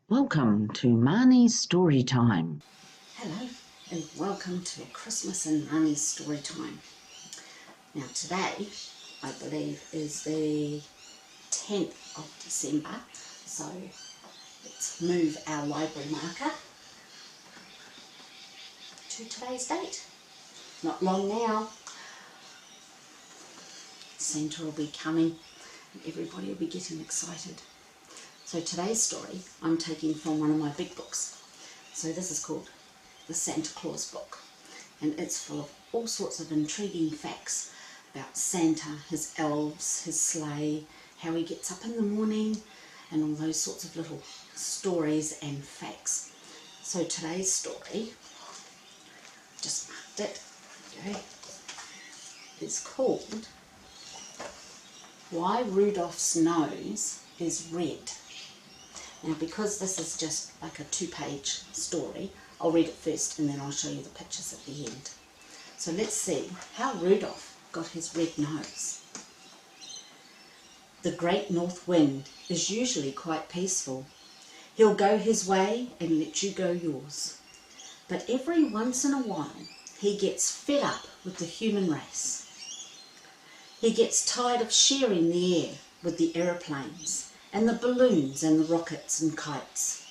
Welcome to Marnie's Story Time. Hello and welcome to Christmas and Marnie's Story Time. Now today, I believe, is the 10th of December, so let's move our library marker to today's date. Not long now, Santa will be coming and everybody will be getting excited. So today's story I'm taking from one of my big books. So this is called The Santa Claus Book, and it's full of all sorts of intriguing facts about Santa, his elves, his sleigh, how he gets up in the morning, and all those sorts of little stories and facts. So today's story, just marked it, okay, is called Why Rudolph's Nose is Red. Now, because this is just like a 2-page story, I'll read it first and then I'll show you the pictures at the end. So let's see how Rudolph got his red nose. The great north wind is usually quite peaceful. He'll go his way and let you go yours. But every once in a while, he gets fed up with the human race. He gets tired of sharing the air with the aeroplanes and the balloons and the rockets and kites.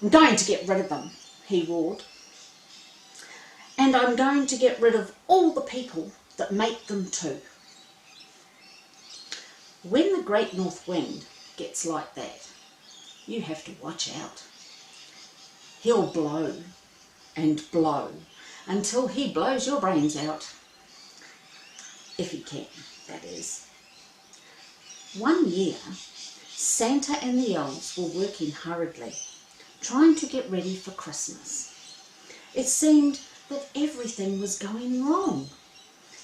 I'm going to get rid of them, he roared. And I'm going to get rid of all the people that make them too. When the great north wind gets like that, you have to watch out. He'll blow and blow until he blows your brains out. If he can, that is. One year, Santa and the elves were working hurriedly, trying to get ready for Christmas. It seemed that everything was going wrong,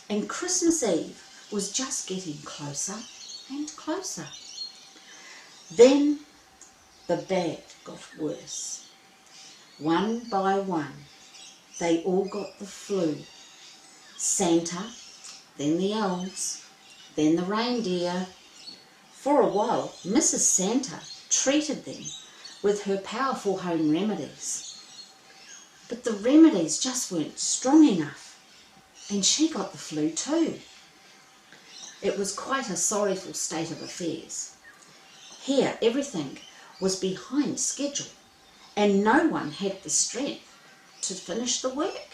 and Christmas Eve was just getting closer and closer. Then the bad got worse. One by one, they all got the flu. Santa, then the elves, then the reindeer. For a while, Mrs. Santa treated them with her powerful home remedies. But the remedies just weren't strong enough, and she got the flu too. It was quite a sorrowful state of affairs. Here, everything was behind schedule, and no one had the strength to finish the work.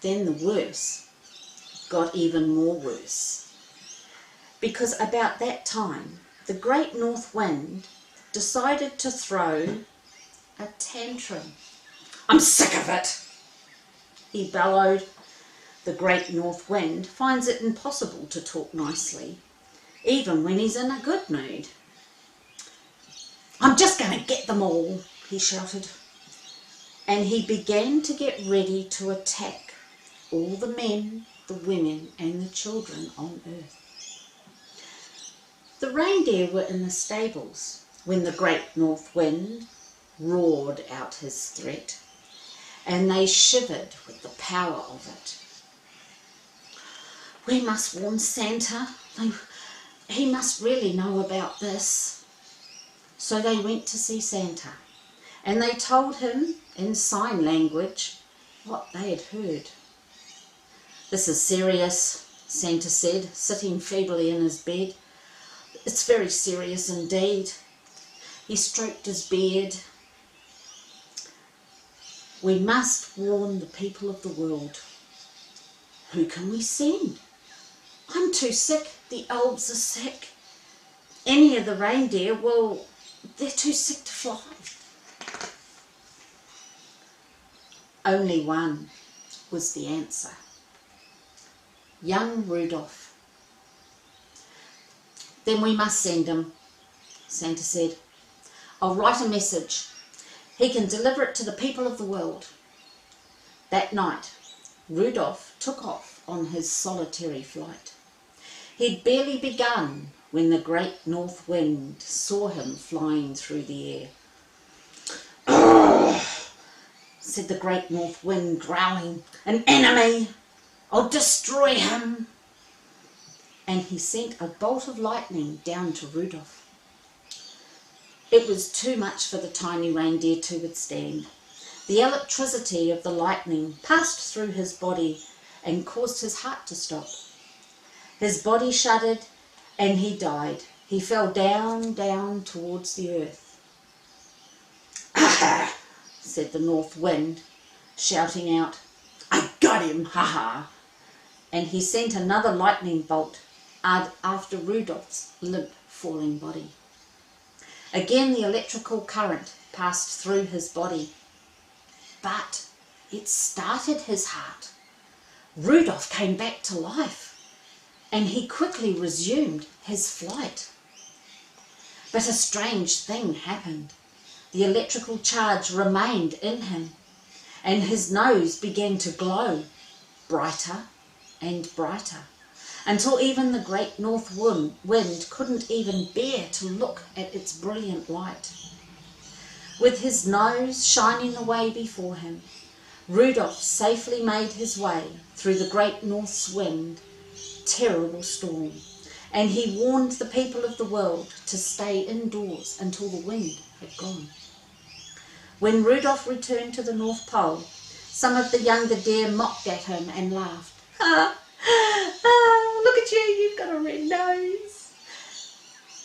Then the worse got even more worse. Because about that time, the great north wind decided to throw a tantrum. I'm sick of it, he bellowed. The great north wind finds it impossible to talk nicely, even when he's in a good mood. I'm just going to get them all, he shouted. And he began to get ready to attack all the men, the women, and the children on earth. The reindeer were in the stables when the great north wind roared out his threat, and they shivered with the power of it. We must warn Santa. He must really know about this. So they went to see Santa, and they told him in sign language what they had heard. This is serious, Santa said, sitting feebly in his bed. It's very serious indeed. He stroked his beard. We must warn the people of the world. Who can we send? I'm too sick. The elves are sick. Any of the reindeer, well, they're too sick to fly. Only one was the answer. Young Rudolph. Then we must send him, Santa said. I'll write a message. He can deliver it to the people of the world. That night, Rudolph took off on his solitary flight. He'd barely begun when the great north wind saw him flying through the air. "Ugh," said the great north wind, growling. An enemy! I'll destroy him. And he sent a bolt of lightning down to Rudolph. It was too much for the tiny reindeer to withstand. The electricity of the lightning passed through his body and caused his heart to stop. His body shuddered and he died. He fell down, down towards the earth. "Ha!" said the north wind, shouting out, "I got him, ha ha!" And he sent another lightning bolt after Rudolph's limp, falling body. Again the electrical current passed through his body, but it started his heart. Rudolf came back to life, and he quickly resumed his flight. But a strange thing happened. The electrical charge remained in him, and his nose began to glow brighter and brighter, until even the great north wind couldn't even bear to look at its brilliant light. With his nose shining away before him, Rudolf safely made his way through the great north wind, terrible storm, and he warned the people of the world to stay indoors until the wind had gone. When Rudolf returned to the North Pole, some of the younger deer mocked at him and laughed. Look at you, you've got a red nose."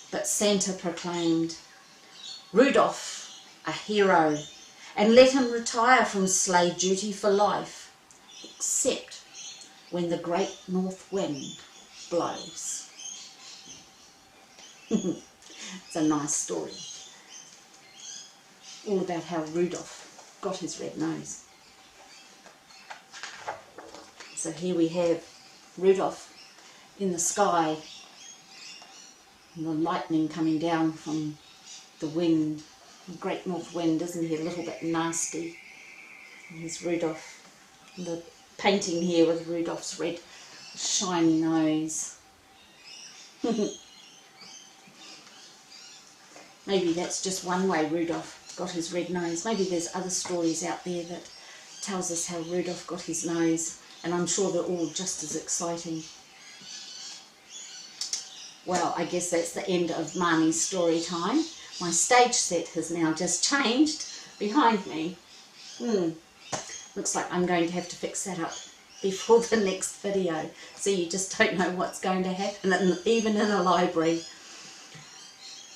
But Santa proclaimed, "Rudolf, a hero, and let him retire from sleigh duty for life, except when the great north wind blows." It's a nice story, all about how Rudolf got his red nose. So here we have Rudolf in the sky, and the lightning coming down from the wind, the great north wind. Isn't he a little bit nasty? And here's Rudolf, the painting here with Rudolf's red shiny nose. Maybe that's just one way Rudolf got his red nose. Maybe there's other stories out there that tells us how Rudolf got his nose, and I'm sure they're all just as exciting. Well, I guess that's the end of Marnie's story time. My stage set has now just changed behind me. Looks like I'm going to have to fix that up before the next video, so you just don't know what's going to happen, even in a library.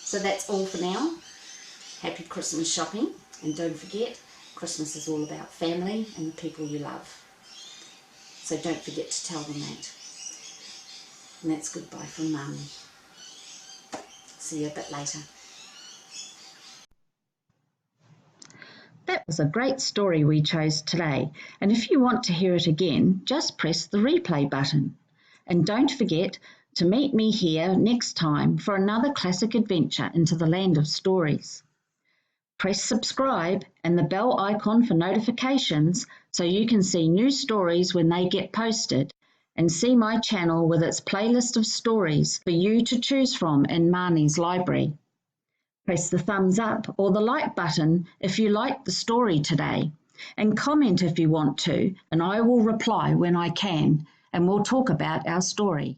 So that's all for now. Happy Christmas shopping, and don't forget, Christmas is all about family and the people you love. So don't forget to tell them that. And that's goodbye from Mum. See you a bit later. That was a great story we chose today, and if you want to hear it again, just press the replay button. And don't forget to meet me here next time for another classic adventure into the land of stories. Press subscribe and the bell icon for notifications so you can see new stories when they get posted, and see my channel with its playlist of stories for you to choose from in Marnie's library. Press the thumbs up or the like button if you liked the story today, and comment if you want to, and I will reply when I can, and we'll talk about our story.